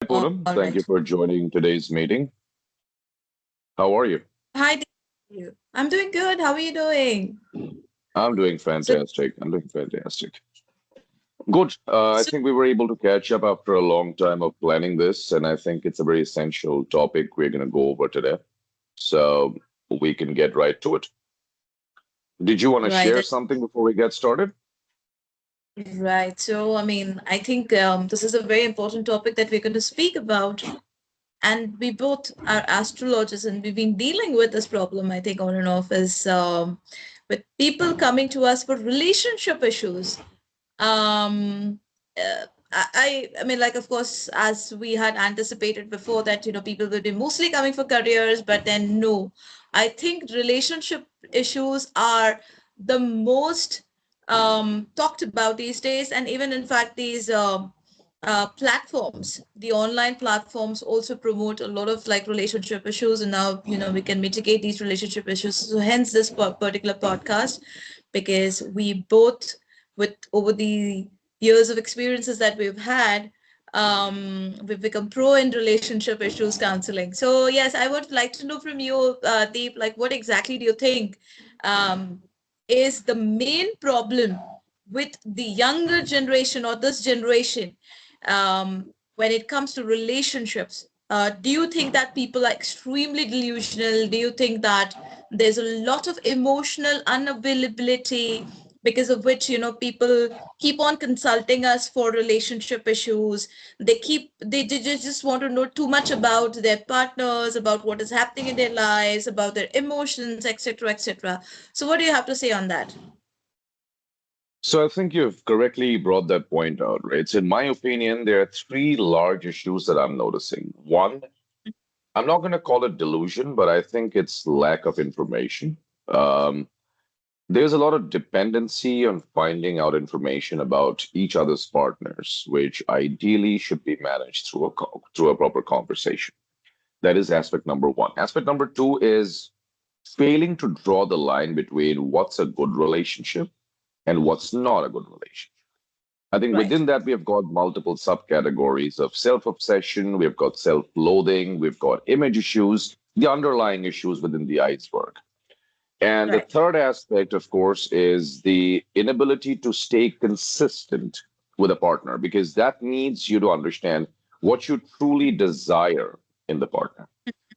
Poonam, All thank you right. for joining today's meeting. How are you? Hi, I'm doing good. How are you doing? I'm doing So, fantastic. I'm doing fantastic. Good. I so think we were able to catch up after a long time of planning this, and I think it's a very essential topic we're going to go over today. So we can get right to it. Did you want to right, share something before we get started? right. So, I mean, I think this is a very important topic that we're going to speak about. And we both are astrologers, and we've been dealing with this problem, I think, on and off, is with people coming to us for relationship issues. um I mean, like, of course, as we had anticipated before, that people will be mostly coming for careers, but then no, I think relationship issues are the most talked about these days. And even, in fact, these platforms, the online platforms, also promote a lot of like relationship issues, and now we can mitigate these relationship issues. So hence this particular podcast, because we both, with over the years of experiences that we've had, we've become pro in relationship issues counseling. So yes, I would like to know from you, Deep, like, what exactly do you think um, is the main problem with the younger generation, or this generation, when it comes to relationships? Do you think that people are extremely delusional? Do you think that there's a lot of emotional unavailability, because of which people keep on consulting us for relationship issues? They just want to know too much about their partners, about what is happening in their lives, about their emotions, etc., etc. So what do you have to say on that? So I think you've correctly brought that point out, right? So in my opinion, there are three large issues that I'm noticing. One, I'm not going to call it delusion, but I think it's lack of information. Um, there's a lot of dependency on finding out information about each other's partners, which ideally should be managed through through a proper conversation. That is aspect number one. Aspect number two is failing to draw the line between what's a good relationship and what's not a good relationship. I think Right. within that, we have got multiple subcategories of self obsession, we've got self loathing, we've got image issues, the underlying issues within the iceberg. And the Right. third aspect, of course, is the inability to stay consistent with a partner, because that needs you to understand what you truly desire in the partner.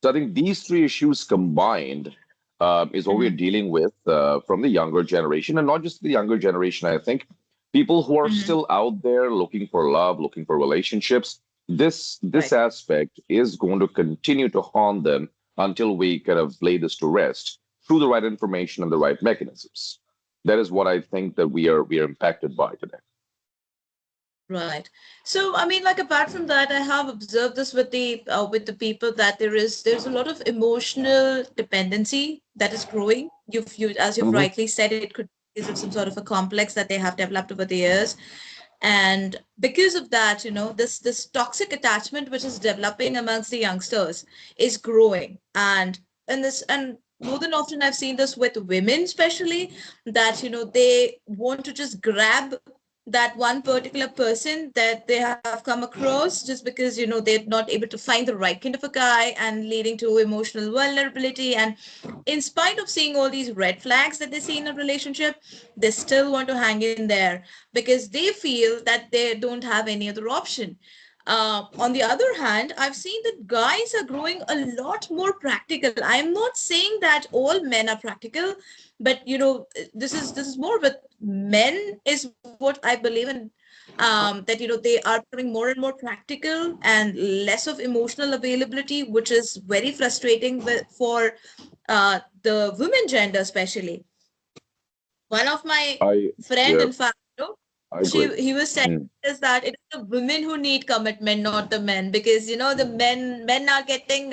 So I think these three issues combined is what we're Mm-hmm. dealing with from the younger generation, and not just the younger generation. I think people who are Mm-hmm. still out there looking for love, looking for relationships, this Right. aspect is going to continue to haunt them until we kind of lay this to rest through the right information and the right mechanisms. That is what I think that we are impacted by today. Right. So, I mean, like, apart from that, I have observed this with the people, that there's a lot of emotional dependency that is growing. As you've Hmm. rightly said, it could be because of some sort of a complex that they have developed over the years, and because of that, this toxic attachment which is developing amongst the youngsters is growing. And more than often, I've seen this with women, especially, that they want to just grab that one particular person that they have come across, just because they're not able to find the right kind of a guy, and leading to emotional vulnerability. And in spite of seeing all these red flags that they see in a relationship, they still want to hang in there, because they feel that they don't have any other option. On the other hand, I've seen that guys are growing a lot more practical. I'm not saying that all men are practical, but this is more with men, is what I believe in. That they are becoming more and more practical, and less of emotional availability, which is very frustrating for the women gender, especially. One of my I friend, Yeah, in fact, I agree. he was saying Mm. is that it is the women who need commitment, not the men, because the men are getting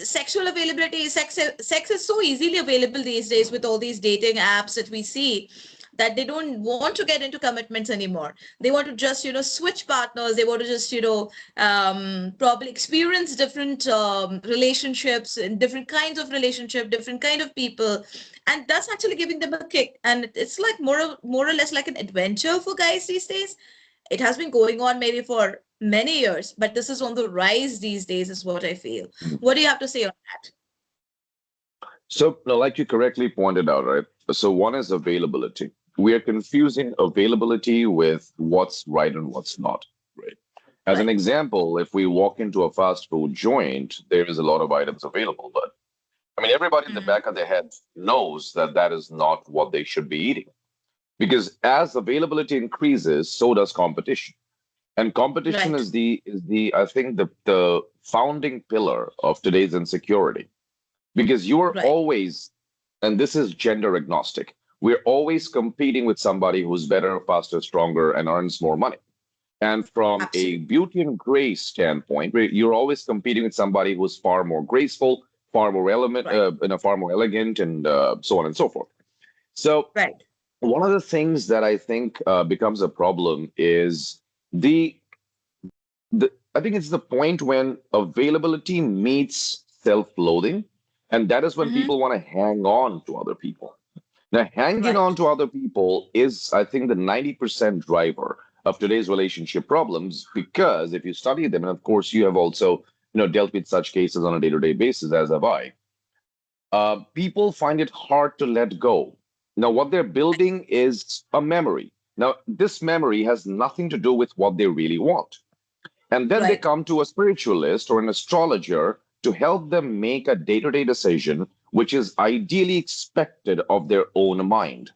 sexual availability. Sex is so easily available these days with all these dating apps that we see, that they don't want to get into commitments anymore. They want to just switch partners. They want to just probably experience different relationships, and different kinds of relationship, different kind of people, and that's actually giving them a kick. And it's like more or less like an adventure for guys these days. It has been going on maybe for many years, but this is on the rise these days, is what I feel. Mhm. What do you have to say on that? So, no, like you correctly pointed out, right? So, one is availability. We are confusing availability with what's right and what's not, right? As an Right. example, if we walk into a fast food joint, there is a lot of items available, but I mean, everybody in the Mhm. back of their head knows that that is not what they should be eating. Because as availability increases, so does competition. And competition Right. is the I think the founding pillar of today's insecurity. Because you are Right. always, and this is gender agnostic, we're always competing with somebody who's better, faster, stronger, and earns more money. And from a Absolutely. beauty and grace standpoint, you're always competing with somebody who's far more graceful, far more element, Right. far more elegant, and so on and so forth. So Right. one of the things that I think becomes a problem is the I think it's the point when availability meets self-loathing, and that is when Hmm. people want to hang on to other people. Now, hanging Right. on to other people is, I think, the 90% driver of today's relationship problems, because if you study them, and of course you have also, dealt with such cases on a day-to-day basis, as have I, people find it hard to let go. Now, what they're building is a memory. Now, this memory has nothing to do with what they really want. And then they Right. come to a spiritualist or an astrologer to help them make a day to day decision, which is ideally expected of their own mind.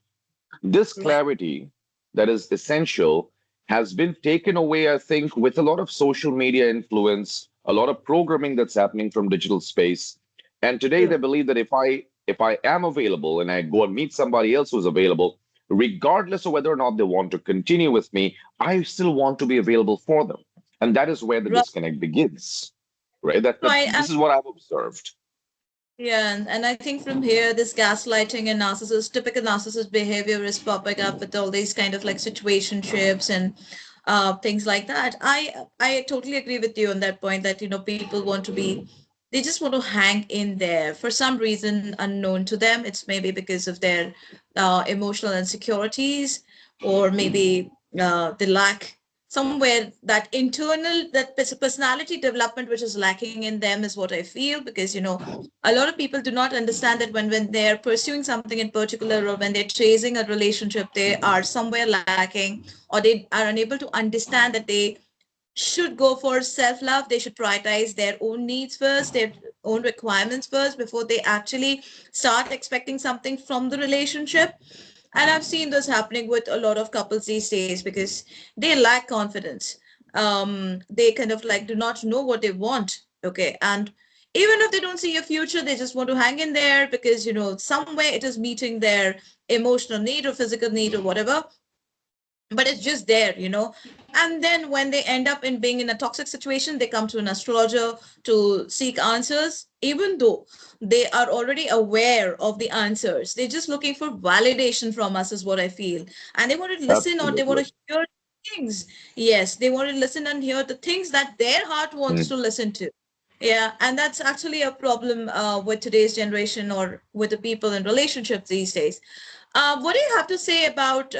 This Right. clarity that is essential has been taken away, I think, with a lot of social media influence, a lot of programming that's happening from digital space. And today they True. believe that if I am available and I go and meet somebody else who's available, regardless of whether or not they want to continue with me, I still want to be available for them. And that is where the Right. disconnect begins. Right? Right. This is what I've observed. Yeah, and I think from here, this gaslighting and typical narcissist behavior is popping up with all these kind of like situationships and things like that. I totally agree with you on that point that people want to be, they just want to hang in there for some reason unknown to them. It's maybe because of their emotional insecurities, or maybe they lack somewhere that internal, that personality development which is lacking in them, is what I feel. Because a lot of people do not understand that when they're pursuing something in particular, or when they're chasing a relationship, they are somewhere lacking, or they are unable to understand that they should go for self-love. They should prioritize their own needs first, their own requirements first, before they actually start expecting something from the relationship. And I've seen this happening with a lot of couples these days, because they lack confidence. They kind of like do not know what they want. Okay. And even if they don't see a future, they just want to hang in there, because somewhere it is meeting their emotional need or physical need or whatever, but it's just there. And then when they end up in being in a toxic situation, they come to an astrologer to seek answers, even though they are already aware of the answers. They're just looking for validation from us, is what I feel. And they want to listen, or they want Absolutely. to hear things. Yes, they want to listen and hear the things that their heart wants Mm. to listen to. Yeah, and that's actually a problem with today's generation, or with the people in relationships these days. What do you have to say about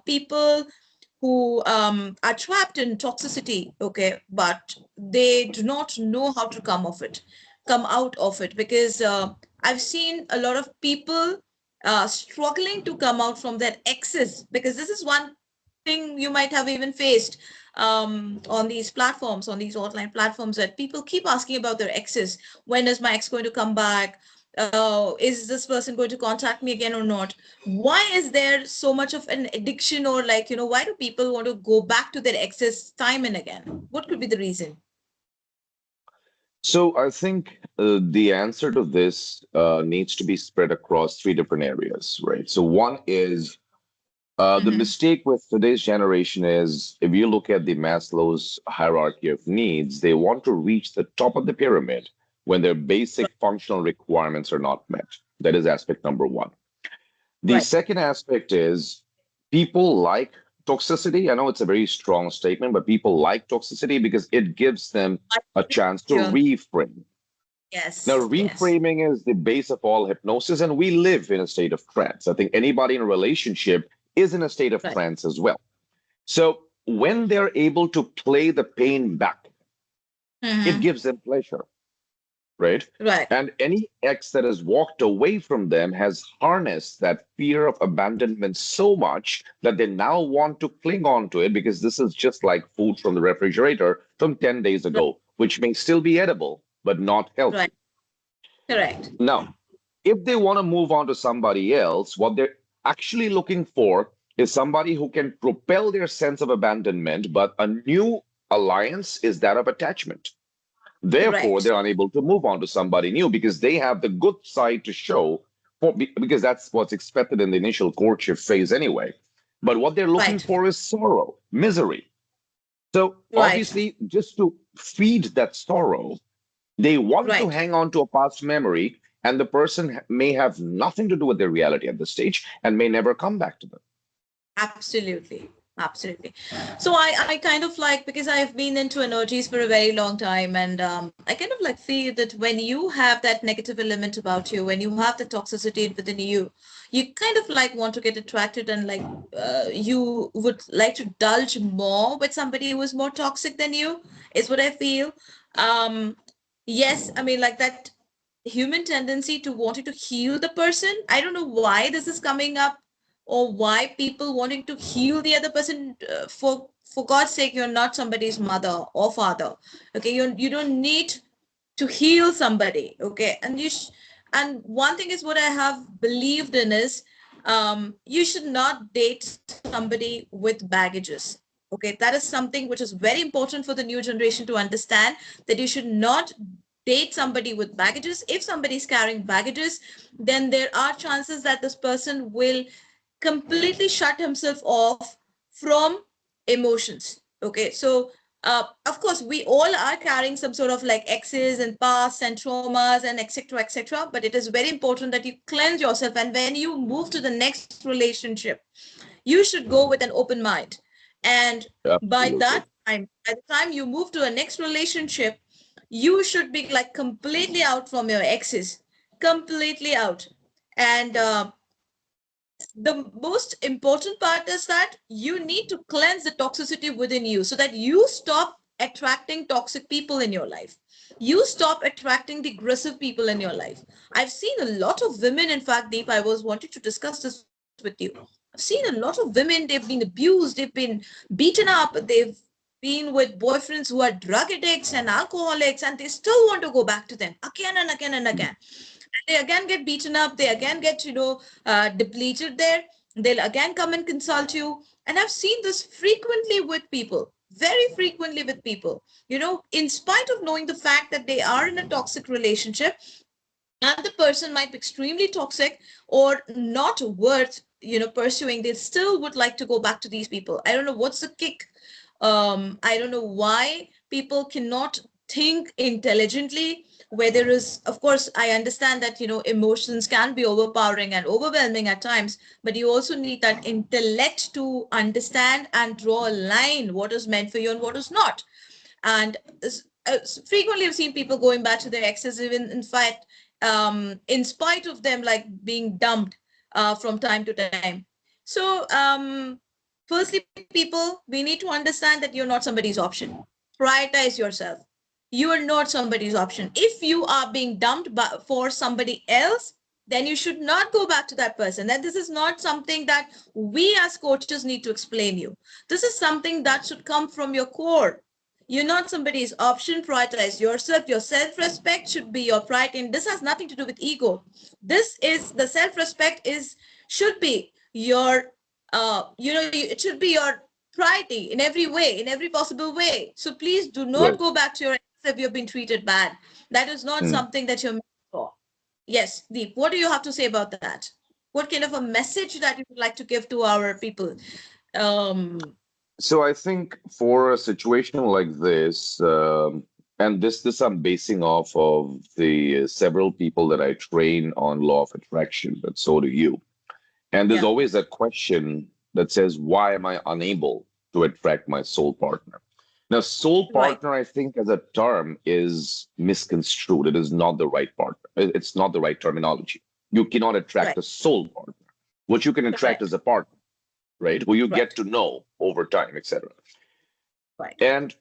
people who are trapped in toxicity? Okay, but they do not know how to come out of it, because I've seen a lot of people struggling to come out from their exes, because this is one thing you might have even faced on these platforms, on these online platforms, that people keep asking about their exes. When is my ex going to come back? Is this person going to contact me again or not? Why is there so much of an addiction, or like, why do people want to go back to their exes time and again? What could be the reason? So I think the answer to this needs to be spread across three different areas, right? So one is the Mm-hmm. mistake with today's generation is, if you look at the Maslow's hierarchy of needs, they want to reach the top of the pyramid when their basic functional requirements are not met. That is aspect number one. The Right. second aspect is people like toxicity. I know it's a very strong statement, but people like toxicity because it gives them a chance to Sure. reframe. Now, Yes. Yes. reframing is the base of all hypnosis, and we live in a state of trance. I think anybody in a relationship is in a state of Right. trance as well. So, when they're able to play the pain back, it Mm-hmm. gives them pleasure, right? Right. And any ex that has walked away from them has harnessed that fear of abandonment so much that they now want to cling on to it because this is just like food from the refrigerator from 10 days Right. ago, which may still be edible, but not Right. healthy. Correct. Now, if they want to move on to somebody else, what they're actually looking for is somebody who can propel their sense of abandonment, but a new alliance is that of attachment. Therefore, Right. they're unable to move on to somebody new because they have the good side to show, because that's what's expected in the initial courtship phase anyway. But what they're looking Right. for is sorrow, misery. So Right. obviously, just to feed that sorrow, they want to Right. hang on to a past memory, and the person may have nothing to do with their reality at this stage and may never come back to them. Absolutely. Absolutely. So I kind of like, because I've been into energies for a very long time, and I kind of like feel that when you have that negative element about you, when you have the toxicity within you, you kind of like want to get attracted, and like you would like to indulge more with somebody who is more toxic than you, is what I feel. Um, yes, I mean, like that human tendency to wanting to heal the person. I don't know why this is coming up, or why people wanting to heal the other person. For God's sake, you're not somebody's mother or father. Okay, you don't need to heal somebody. Okay, and and one thing is what I have believed in is, you should not date somebody with baggages. Okay, that is something which is very important for the new generation to understand, that you should not date somebody with baggages. If somebody is carrying baggages, then there are chances that this person will completely shut himself off from emotions. Okay, so of course we all are carrying some sort of like exes and pasts and traumas and etc etc, but it is very important that you cleanse yourself, and when you move to the next relationship, you should go with an open mind. And Absolutely. by the time you move to a next relationship, you should be like completely out from your exes, completely out. And the most important part is that you need to cleanse the toxicity within you, so that you stop attracting toxic people in your life. You stop attracting the aggressive people in your life. I've seen a lot of women, in fact, Deep, I was wanting to discuss this with you. I've seen a lot of women, they've been abused, they've been beaten up, they've been with boyfriends who are drug addicts and alcoholics, and they still want to go back to them again and again and again. They again get beaten up, they again get, depleted there, they'll again come and consult you. And I've seen this frequently with people, very frequently with people, in spite of knowing the fact that they are in a toxic relationship, and the person might be extremely toxic or not worth pursuing, they still would like to go back to these people. I don't know what's the kick. I don't know why people cannot think intelligently, where there is, of course, I understand that emotions can be overpowering and overwhelming at times, but you also need that intellect to understand and draw a line, what is meant for you and what is not. And frequently I've seen people going back to their exes, even in fact, in spite of them like being dumped from time to time. So firstly, people, we need to understand that you're not somebody's option. Prioritize yourself. You are not somebody's option. If you are being dumped for somebody else, then you should not go back to that person. And this is not something that we as coaches need to explain you. This is something that should come from your core. You're not somebody's option. Prioritize yourself. Your self-respect should be your priority. And this has nothing to do with ego. This is the self-respect is should be your it should be your priority in every way, in every possible way. So please do not Right. go back to your ex if you've been treated bad. That is not Hmm. something that you're meant for. Yes, Deep, what do you have to say about that? What kind of a message that you would like to give to our people? Um, So I think for a situation like this, and this I'm basing off of the several people that I train on law of attraction, but so do you. And there's yeah, always that question that says, why am I unable to attract my soul partner? Now, soul right, partner, I think, as a term is misconstrued. It is not the right partner. It's not the right terminology. You cannot attract right, a soul partner. What you can attract correct, is a partner, right? Who you Right. get to know over time, etc. Right. And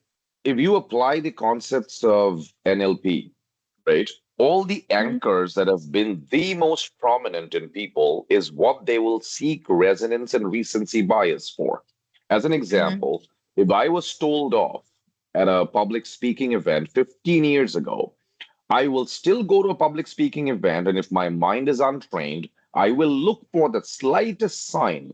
if you apply the concepts of NLP, right, all the Mhm. anchors that have been the most prominent in people is what they will seek resonance and recency bias for. As an Mhm. example, if I was told off at a public speaking event 15 years ago, I will still go to a public speaking event, and if my mind is untrained, I will look for the slightest sign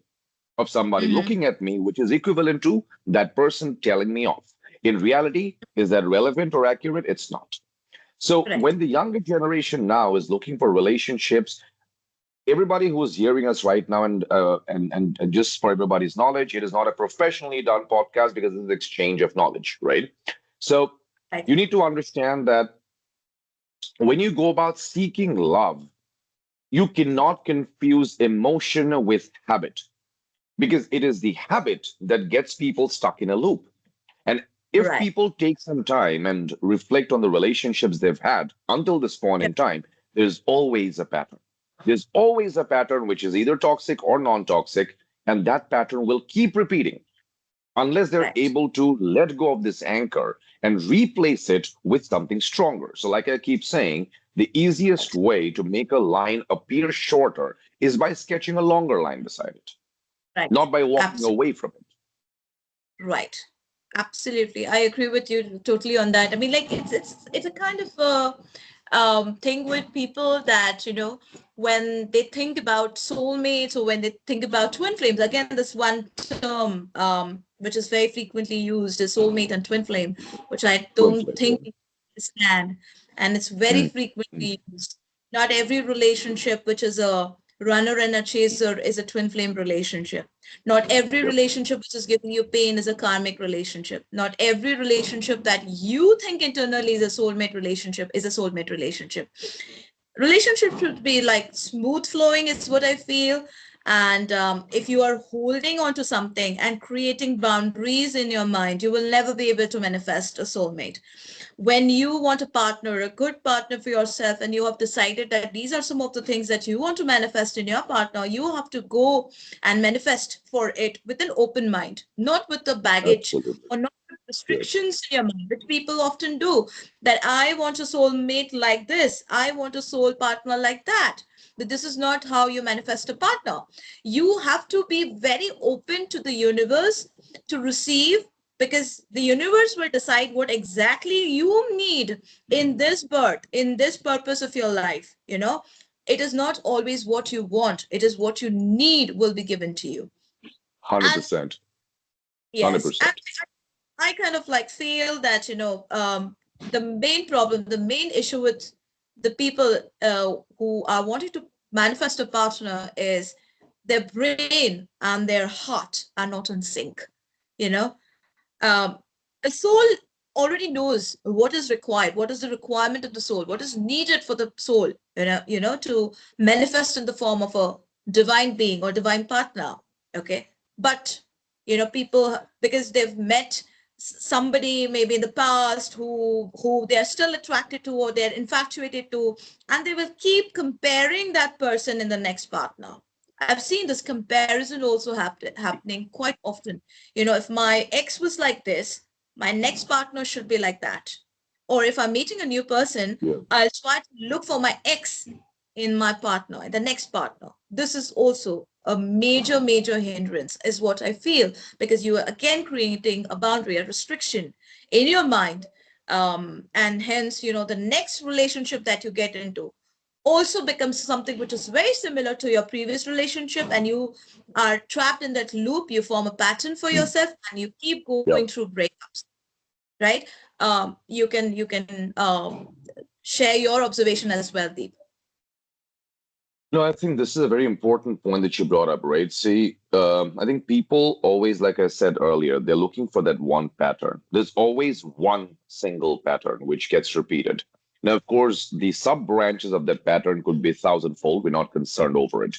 of somebody Mhm. looking at me, which is equivalent to that person telling me off. In reality, is that relevant or accurate? It's not. So Correct. when the younger generation now is looking for relationships, everybody who is hearing us right now, and just for everybody's knowledge, it is not a professionally done podcast because it's an exchange of knowledge, right? So Right. you need to understand that when you go about seeking love, you cannot confuse emotion with habit because it is the habit that gets people stuck in a loop. And if Right. people take some time and reflect on the relationships they've had until this point Yep. in time, there's always a pattern. There's always a pattern which is either toxic or non toxic, and that pattern will keep repeating unless they're Correct. able to let go of this anchor and replace it with something stronger. So, like I keep saying, the easiest Right. way to make a line appear shorter is by sketching a longer line beside it, Right. not by walking Absolutely. away from it. Right. Absolutely. I agree with you totally on that. I mean, like it's a kind of a thing with people that, when they think about soulmates or when they think about twin flames, again, this one term, which is very frequently used is soulmate and twin flame, which I Twin don't flame, think yeah. people understand. And it's very Mm, mm. frequently used. Not every relationship, which is a runner and a chaser, is a twin flame relationship. Not every Yep, relationship which is giving you pain is a karmic relationship. Not every relationship that you think internally is a soulmate relationship is a soulmate relationship. Relationship should be like smooth flowing, is what I feel. And if you are holding on to something and creating boundaries in your mind, you will never be able to manifest a soulmate. When you want a partner, a good partner for yourself, and you have decided that these are some of the things that you want to manifest in your partner, you have to go and manifest for it with an open mind, not with the baggage absolutely. or not with Yes. restrictions in your mind, which people often do. That I want a soulmate like this, I want a soul partner like that. But this is not how you manifest a partner. You have to be very open to the universe to receive, because the universe will decide what exactly you need in this birth, in this purpose of your life. It is not always what you want, it is what you need will be given to you. And 100%. yes, and 100%. I kind of like feel that, the main problem, the main issue with the people who are wanting to manifest a partner is their brain and their heart are not in sync. You know, um, a soul already knows what is required, what is the requirement of the soul, what is needed for the soul, to manifest in the form of a divine being or divine partner. Okay, but people, because they've met somebody maybe in the past who they are still attracted to or they're infatuated to, and they will keep comparing that person in the next partner. I've seen this comparison also happening quite often. If my ex was like this, my next partner should be like that. Or if I'm meeting a new person, Yeah. I'll try to look for my ex in my partner, the next partner. This is also a major, major hindrance, is what I feel, because you are again creating a boundary, a restriction in your mind. And hence, the next relationship that you get into also becomes something which is very similar to your previous relationship, and you are trapped in that loop. You form a pattern for Mm. yourself and you keep going Yep. through breakups, right? You can share your observation as well, Deep. No, I think this is a very important point that you brought up, right? See, I think people always, like I said earlier, they're looking for that one pattern. There's always one single pattern which gets repeated. Now, of course, the sub branches of that pattern could be thousandfold. We're not concerned over it.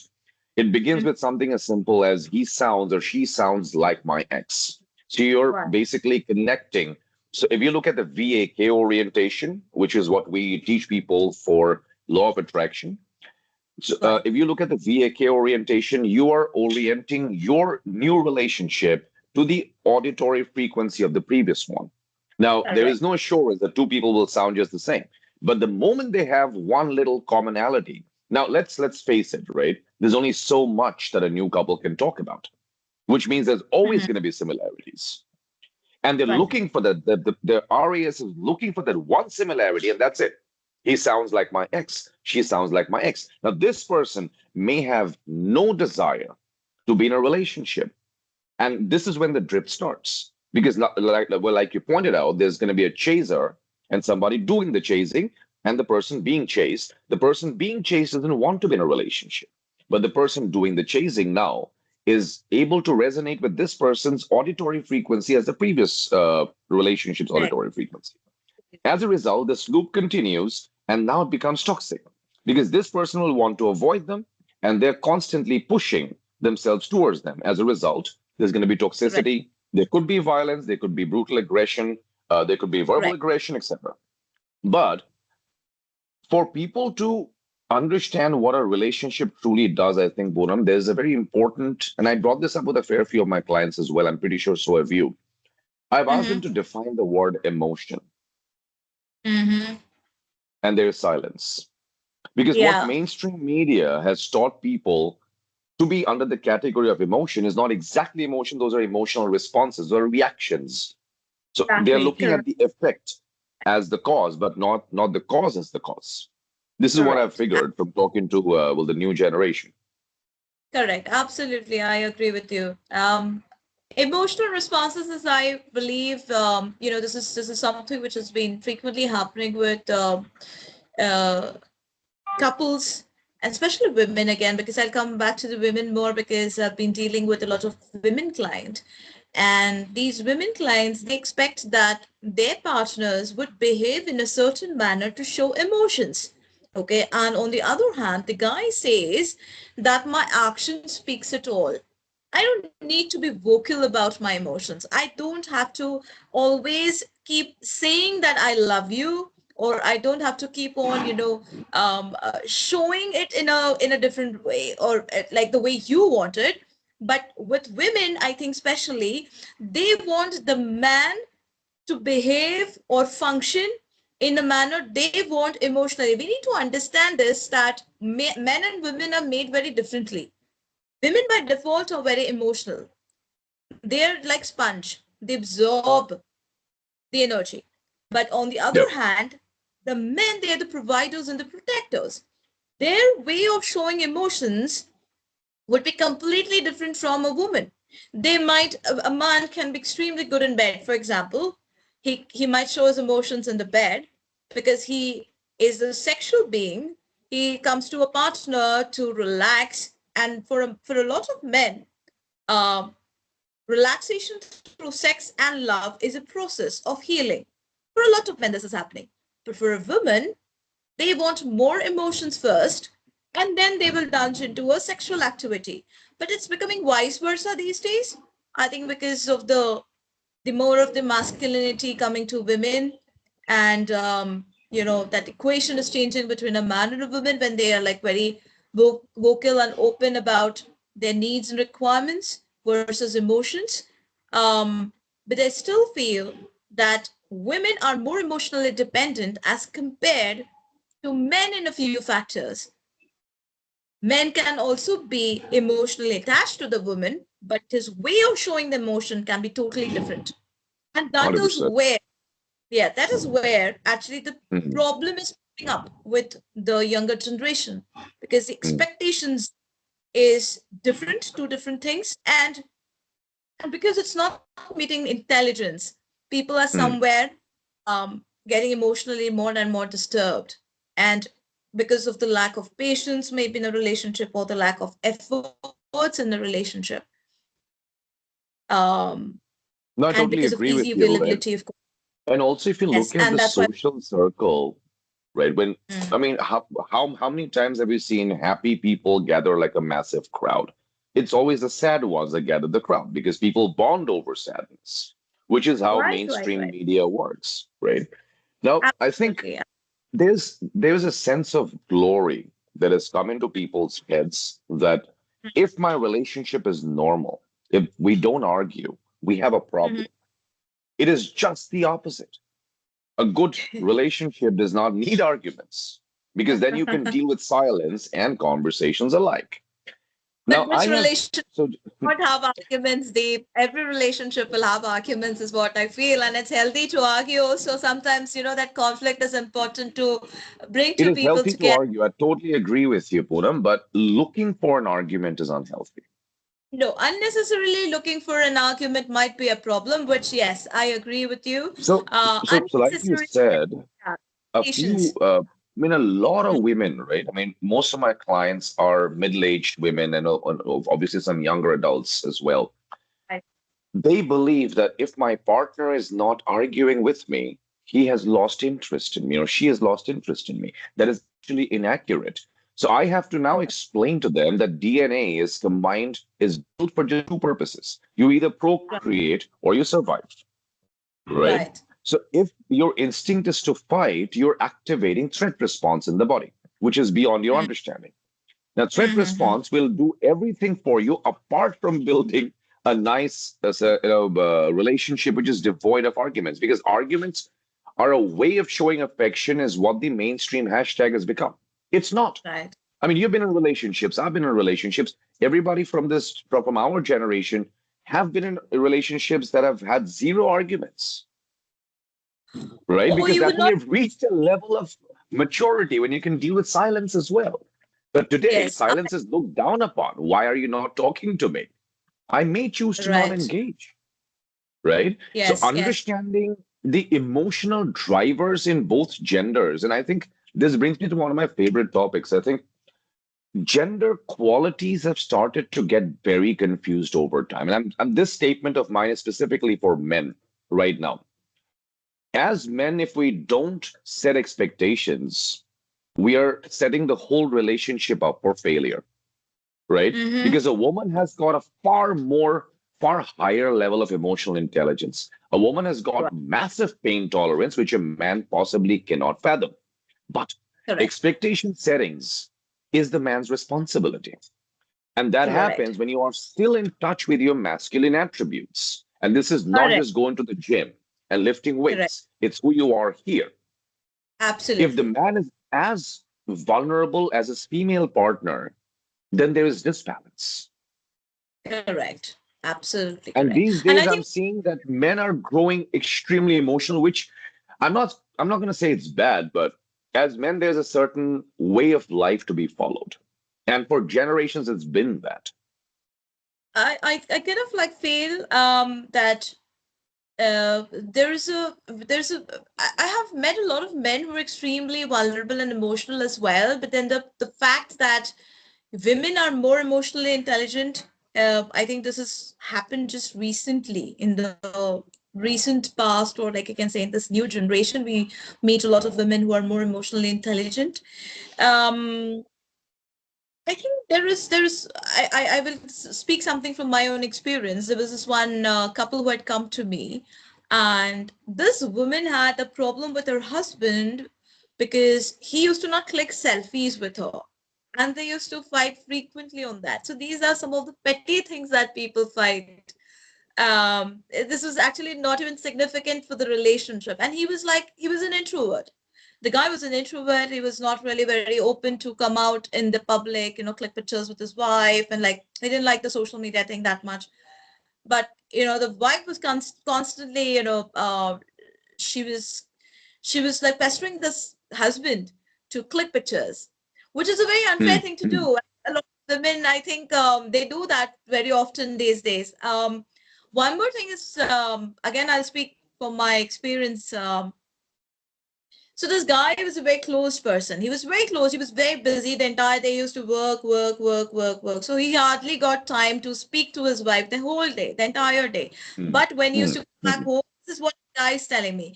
It begins with something as simple as he sounds or she sounds like my ex. So you're Right. basically connecting. So if you look at the VAK orientation, which is what we teach people for law of attraction, So, Right. if you look at the VAK orientation, you are orienting your new relationship to the auditory frequency of the previous one. Now, there is Correct. no assurance that two people will sound just the same, but the moment they have one little commonality, now let's face it, right? There's only so much that a new couple can talk about, which means there's always Mhm. going to be similarities, and they're Right. looking for the RAS is looking for that one similarity, and that's it. He sounds like my ex. She sounds like my ex. Now, this person may have no desire to be in a relationship, and this is when the drift starts. Because, like you pointed out, there's going to be a chaser and somebody doing the chasing, and the person being chased. The person being chased doesn't want to be in a relationship, but the person doing the chasing now is able to resonate with this person's auditory frequency as the previous relationship's Correct. auditory frequency. As a result, this loop continues and now it becomes toxic because this person will want to avoid them and they're constantly pushing themselves towards them. As a result, there's going to be Correct. toxicity. There could be violence. There could be brutal aggression. There could be verbal Correct. aggression, etc. But for people to understand what a relationship truly does, I think, Poonam, there's a very important, and I brought this up with a fair few of my clients as well. I'm pretty sure so have you. I've asked them Mm-hmm. to define the word emotion, Mm-hmm. and there's silence. Because what Yeah. mainstream media has taught people to be under the category of emotion is not exactly emotion, those are emotional responses or reactions. So they're Exactly. looking at Correct. the effect as the cause, but not the cause as the cause. This is what I've Correct. figured from talking to well the new generation. Correct. Absolutely. I agree with you. Emotional responses is, I believe, this is something which has been frequently happening with uh, couples, and especially women again, because I'll come back to the women more because I've been dealing with a lot of women clients. And these women clients, they expect that their partners would behave in a certain manner to show emotions. Okay. And on the other hand, the guy says that my action speaks it all. I don't need to be vocal about my emotions. I don't have to always keep saying that I love you, or I don't have to keep on, showing it in a different way, or like the way you want it. But with women, I think especially, they want the man to behave or function in a manner they want emotionally. We need to understand this, that men and women are made very differently. Women by default are very emotional. They're like sponge. They absorb the energy. But on the other Yep. hand, the men, they are the providers and the protectors. Their way of showing emotions would be completely different from a woman. A man can be extremely good in bed, for example. He might show his emotions in the bed because he is a sexual being. He comes to a partner to relax. And for a lot of men, um, relaxation through sex and love is a process of healing. For a lot of men, this is happening. But for a woman, they want more emotions first, and then they will plunge into a sexual activity. But it's becoming vice versa these days. I think because of the more of the masculinity coming to women, and that equation is changing between a man and a woman when they are like very vocal and open about their needs and requirements versus emotions. um, but I still feel that women are more emotionally dependent as compared to men in a few factors. Men can also be emotionally attached to the woman, but his way of showing the emotion can be totally different. And that is 100%. where, yeah, that is where actually the Mhm. problem is popping up with the younger generation, because the Mhm. expectations is different, two different things. And because it's not meeting intelligence, people are Mhm. somewhere getting emotionally more and more disturbed. And because of the lack of patience, maybe in a relationship, or the lack of efforts in the relationship, um, No, I and because totally of agree easy with you, right? availability of, And also, if you yes, look at and the that's why. social circle, right? When Mm, I mean, how many times have you seen happy people gather like a massive crowd? It's always the sad ones that gather the crowd because people bond over sadness, which is how right, right, mainstream right. media works, right? Now, I think Absolutely. there's a sense of glory. that has come into people's heads that if my relationship is normal, if we don't argue, we have a problem. It is just the opposite. A good relationship does not need arguments because then you can deal with silence and conversations alike. But Now, I which have relationship so not have arguments, Deep? Every relationship will have arguments, is what I feel. And it's healthy to argue also. Sometimes, that conflict is important to bring it two is people healthy to together. argue. I totally agree with you, Poonam, but looking for an argument is unhealthy. No, unnecessarily looking for an argument might be a problem, which, yes, I agree with you. So like you Unnecessary said, a few, patience. a lot of women, right? I mean, most of my clients are middle-aged women and obviously some younger adults as well. Right. They believe that if my partner is not arguing with me, he has lost interest in me or she has lost interest in me. That is actually inaccurate. So I have to now explain to them that DNA is built for just two purposes. You either procreate or you survive, right? Right. So if your instinct is to fight, you're activating threat response in the body, which is beyond your understanding. Now, threat Mm-hmm. response will do everything for you apart from building a nice relationship which is devoid of arguments, because arguments are a way of showing affection, is what the mainstream hashtag has become. It's not. Right. I mean, you've been in relationships, I've been in relationships. Everybody from our generation have been in relationships that have had zero arguments, right? Oh, Because you that would we not. have reached a level of maturity when you can deal with silence as well. But today, Yes. silence is looked down upon. Why are you not talking to me? I may choose to not Right. engage, right? So Yes. Yes. understanding the emotional drivers in both genders, and I think this brings me to one of my favorite topics. I think gender qualities have started to get very confused over time. And this statement of mine is specifically for men right now. As men, if we don't set expectations, we are setting the whole relationship up for failure, right? Mm-hmm. Because a woman has got a far higher level of emotional intelligence. A woman has got Right. massive pain tolerance, which a man possibly cannot fathom. But Correct. expectation settings is the man's responsibility. And that Correct. happens when you are still in touch with your masculine attributes. And this is not Correct. just going to the gym and lifting Correct. weights, it's who you are here. If the Absolutely. man is as vulnerable as his female partner, then there is disbalance. Correct. Absolutely And correct. these And I days, I'm think, seeing that men are growing extremely emotional, which I'm not going to say it's bad, but as men, there's a certain way of life to be followed. And for generations, it's been that. I kind of like feel that I have met a lot of men who are extremely vulnerable and emotional as well, but then the fact that women are more emotionally intelligent, I think this has happened just recently in the recent past, or like I can say in this new generation, we meet a lot of women who are more emotionally intelligent. um I think I will speak something from my own experience. There was this one couple who had come to me, and this woman had a problem with her husband because he used to not click selfies with her. And they used to fight frequently on that. So these are some of the petty things that people fight. This was actually not even significant for the relationship. And he was an introvert. The guy was an introvert. He was not really very open to come out in the public, click pictures with his wife. And like, he didn't like the social media thing that much. But, the wife was constantly, she was, she was like pestering this husband to click pictures, which is a very unfair Hmm. thing to Hmm. do. A lot of women, I think, they do that very often these days. One more thing is, again, I'll speak from my experience. So this guy was a very close person. He was very close. He was very busy the entire day. He used to work, work, work, work, work. So he hardly got time to speak to his wife the whole day, the entire day. Hmm. But when he used Hmm. to go back Hmm. home, this is what the guy is telling me.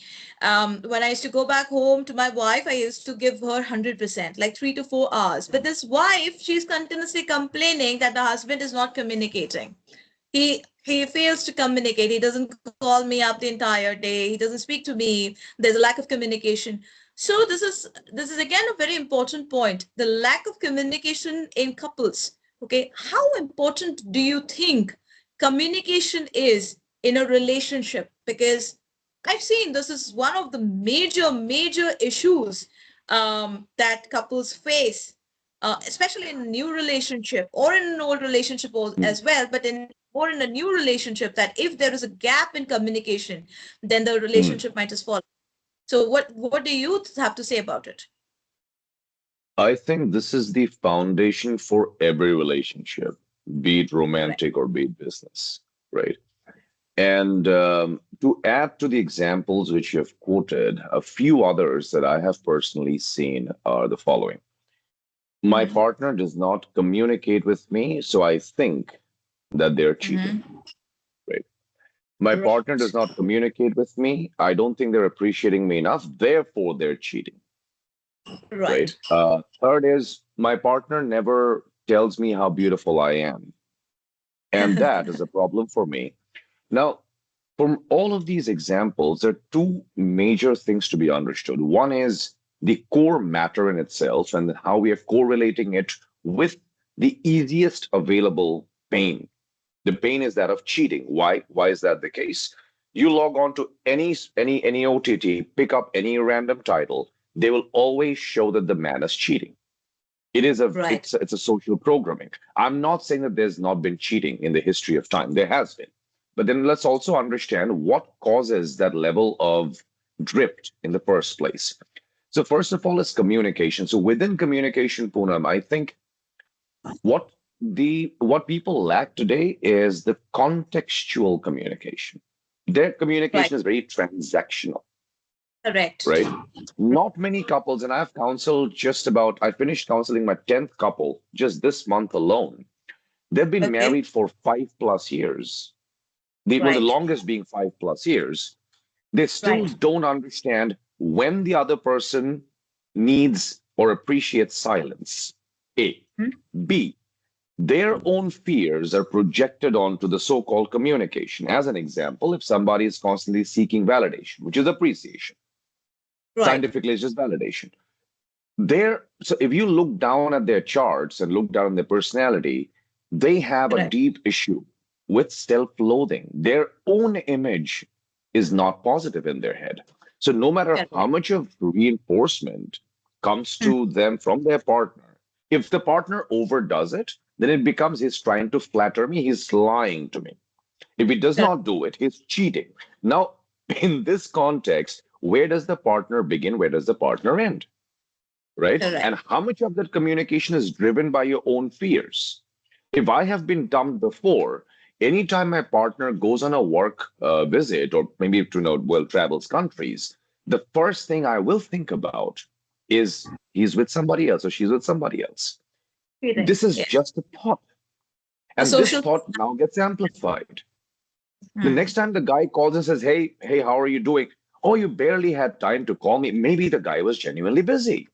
When I used to go back home to my wife, I used to give her 100%, like 3 to 4 hours. But this wife, she's continuously complaining that the husband is not communicating. He he fails to communicate. He doesn't call me up the entire day. He doesn't speak to me. There's a lack of communication. So this is again a very important point. The lack of communication in couples. Okay, how important do you think communication is in a relationship? Because I've seen this is one of the major issues that couples face, especially in a new relationship or in an old relationship Mm, as well, but in or in a new relationship, that if there is a gap in communication, then the mm. relationship might just fall. So what do you have to say about it? I think this is the foundation for every relationship, be it Correct. romantic or be it business, right? And to add to the examples which you have quoted, a few others that I have personally seen are the following. My Mm-hmm. partner does not communicate with me, so I think that they're cheating, Mm-hmm. right? My partner does Right. not communicate with me. I don't think they're appreciating me enough, therefore they're cheating, right? Right. Third is my partner never tells me how beautiful I am, and that is a problem for me. Now, from all of these examples, there are two major things to be understood. One is the core matter in itself and how we are correlating it with the easiest available pain. The pain is that of cheating. Why? Why is that the case? You log on to any OTT, pick up any random title, they will always show that the man is cheating. Right. It's a social programming. I'm not saying that there's not been cheating in the history of time. There has been. But then let's also understand what causes that level of drift in the first place. So first of all is communication. So within communication, Poonam, I think what what people lack today is the contextual communication. Their Right. communication is very transactional, Correct. right? Not many couples, and I've counseled just about, I finished counseling my 10th couple just this month alone. They've been Okay. married for 5+ years. The Right. longest being 5+ years. They still Right. don't understand when the other person needs or appreciates silence. A. Hmm? B. Their own fears are projected onto the so called communication. As an example, if somebody is constantly seeking validation, which is appreciation, Right. scientifically, it's just validation. So if you look down at their charts and look down at their personality, they have a Correct. deep issue with self-loathing. Their own image is not positive in their head. So no matter how Correct. much of reinforcement comes Hmm. to them from their partner, if the partner overdoes it, then it becomes he's trying to flatter me, he's lying to me. If he does Correct. not do it, he's cheating. Now, in this context, where does the partner begin? Where does the partner end? Right? Correct. And how much of that communication is driven by your own fears? If I have been dumped before, anytime my partner goes on a work visit or maybe to well travels countries, the first thing I will think about is he's with somebody else or she's with somebody else. Feeling. This is Yeah. just a thought, A and this social. thought now gets amplified. The Hmm. next time the guy calls and says, "Hey, how are you doing?" Oh, you barely had time to call me. Maybe the guy was genuinely busy.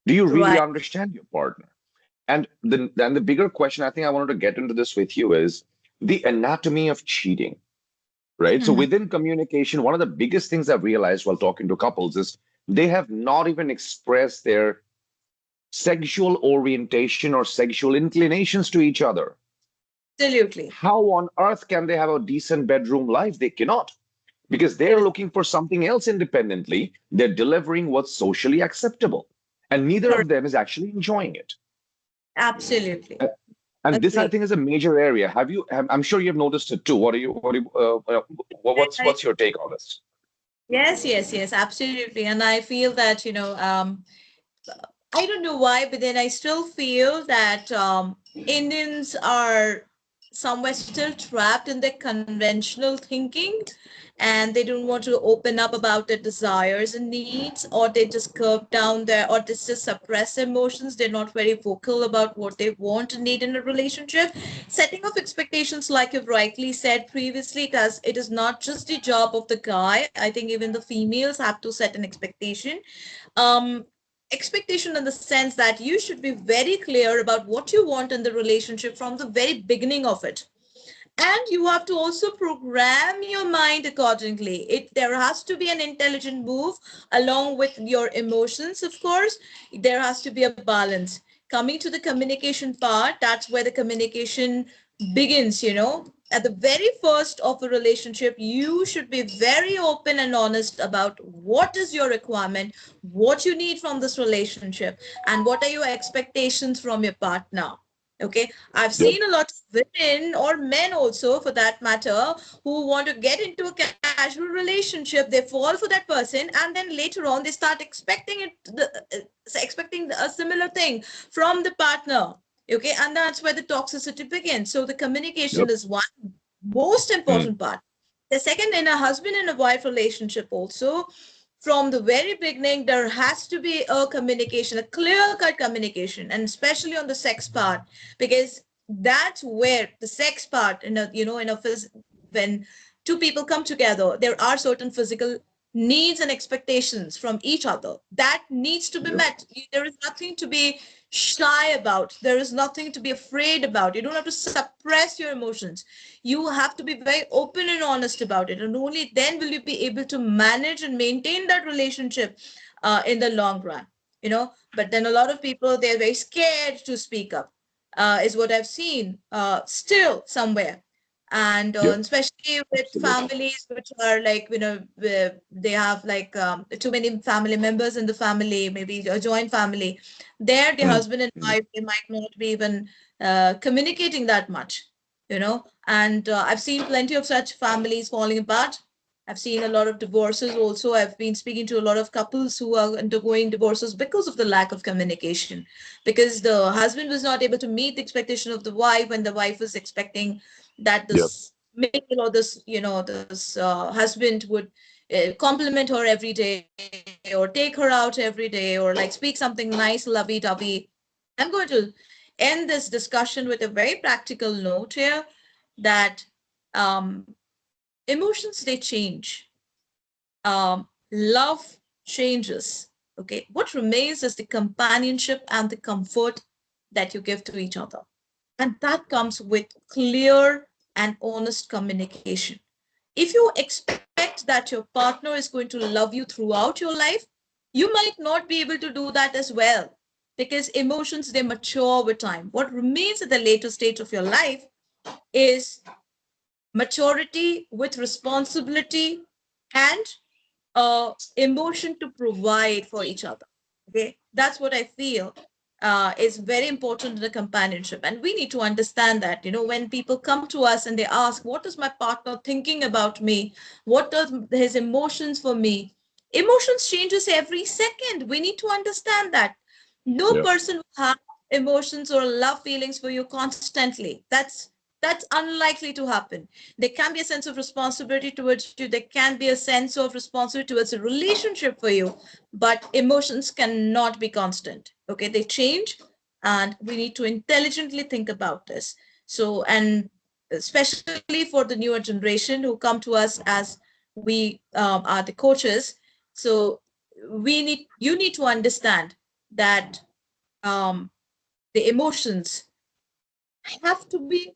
Do you really Right. understand your partner? And the bigger question I think I wanted to get into this with you is the anatomy of cheating, right? So Hmm. within communication, one of the biggest things I've realized while talking to couples is they have not even expressed their sexual orientation or sexual inclinations to each other. Absolutely. How on earth can they have a decent bedroom life? They cannot because It they're is looking for something else independently. They're delivering what's socially acceptable, and neither of correct. them is actually enjoying it. Absolutely. And this, I Agree. think, is a major area. I'm sure you've noticed it too. What's your take on this? Yes, yes, yes, absolutely. And I feel that, I don't know why, but then I still feel that Indians are somewhere still trapped in their conventional thinking, and they don't want to open up about their desires and needs, or they just curb down their, or they just suppress emotions. They're not very vocal about what they want and need in a relationship. Setting of expectations, like you've rightly said previously, because it is not just the job of the guy. I think even the females have to set an expectation. um Expectation in the sense that you should be very clear about what you want in the relationship from the very beginning of it. And you have to also program your mind accordingly. There has to be an intelligent move along with your emotions, of course. There has to be a balance. Coming to the communication part, that's where the communication begins, At the very first of a relationship, you should be very open and honest about what is your requirement, what you need from this relationship, and what are your expectations from your partner. Okay, I've Yep. seen a lot of women or men also, for that matter, who want to get into a casual relationship. They fall for that person, and then later on, they start expecting a similar thing from the partner. Okay, and that's where the toxicity begins. So the communication Yep. is one most Mm. important part. The second, in a husband and a wife relationship, also from the very beginning, there has to be a communication, a clear cut communication, and especially on the sex part, because that's where the sex part, when two people come together, there are certain physical needs and expectations from each other that needs to be Yep. met. There is nothing to be shy about. There is nothing to be afraid about. You don't have to suppress your emotions. You have to be very open and honest about it, and only then will you be able to manage and maintain that relationship in the long run. But then a lot of people, they're very scared to speak up, is what I've seen still somewhere. And Yep. especially with Absolutely. families which are like, where they have like too many family members in the family, maybe a joint family. There, the Mm. husband and Mm. wife, they might not be even communicating that much, and I've seen plenty of such families falling apart. I've seen a lot of divorces also. I've been speaking to a lot of couples who are undergoing divorces because of the lack of communication, because the husband was not able to meet the expectation of the wife, and the wife was expecting that Yep. this male or this husband would compliment her every day, or take her out every day, or like speak something nice, lovey-dovey. I'm going to end this discussion with a very practical note here, that um, emotions, they change. Love changes. Okay. What remains is the companionship and the comfort that you give to each other. And that comes with clear and honest communication. If you expect that your partner is going to love you throughout your life, you might not be able to do that as well, because emotions, they mature with time. What remains at the later stage of your life is maturity with responsibility and emotion to provide for each other. Okay, that's what I feel is very important in the companionship, and we need to understand that. When people come to us and they ask, "What is my partner thinking about me? What are his emotions for me?" Emotions changes every second. We need to understand that no Yep. person will have emotions or love feelings for you constantly. That's unlikely to happen. There can be a sense of responsibility towards you. There can be a sense of responsibility towards a relationship for you, but emotions cannot be constant. Okay, they change, and we need to intelligently think about this. So, and especially for the newer generation who come to us as we are the coaches, so you need to understand that um, the emotions have to be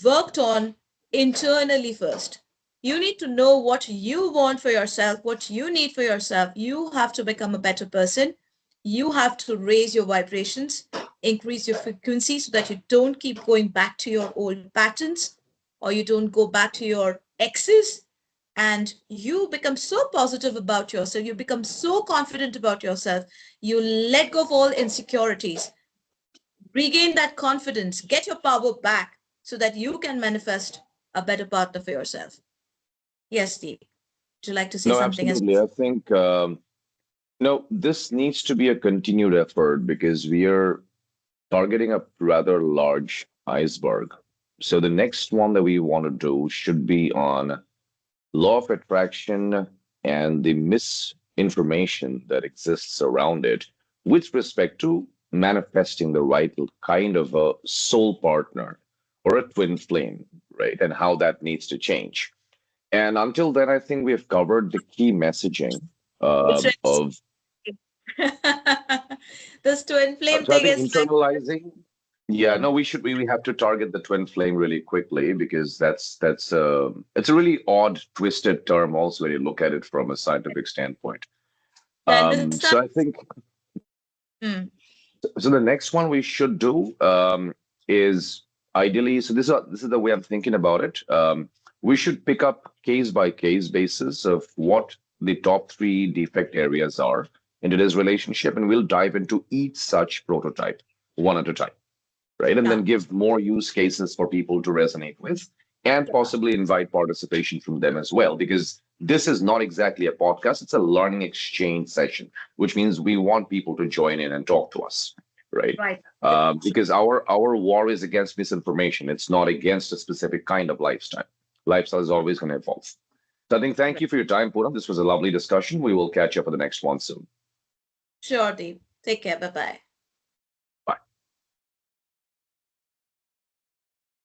worked on internally first. You need to know what you want for yourself, what you need for yourself. You have to become a better person. You have to raise your vibrations, increase your frequency so that you don't keep going back to your old patterns, or you don't go back to your exes, and you become so positive about yourself. You become so confident about yourself. You let go of all insecurities, regain that confidence, get your power back so that you can manifest a better partner for yourself. Yes, Steve. Would you like to say No, something as absolutely. I think no, this needs to be a continued effort because we are targeting a rather large iceberg. So the next one that we want to do should be on law of attraction and the misinformation that exists around it with respect to manifesting the right kind of a soul partner or a twin flame, right? And how that needs to change. And until then, I think we have covered the key messaging well? of, This twin flame so I thing think is like, internalizing. Yeah, no, we have to target the twin flame really quickly because that's it's a really odd, twisted term also when you look at it from a scientific standpoint. And this So time, I think mm, so. The next one we should do is ideally. So this is the way I'm thinking about it. We should pick up case by case basis of what the top three defect areas are in today's relationship, and we'll dive into each such prototype one at a time, right? And then yeah, give more use cases for people to resonate with and yeah, possibly invite participation from them as well. Because this is not exactly a podcast, it's a learning exchange session, which means we want people to join in and talk to us, right? right. Because our war is against misinformation. It's not against a specific kind of lifestyle. Lifestyle is always going to evolve. So I think thank you for your time, Poonam. This was a lovely discussion. We will catch up for the next one soon. Sure, Deep. Take care. Bye bye.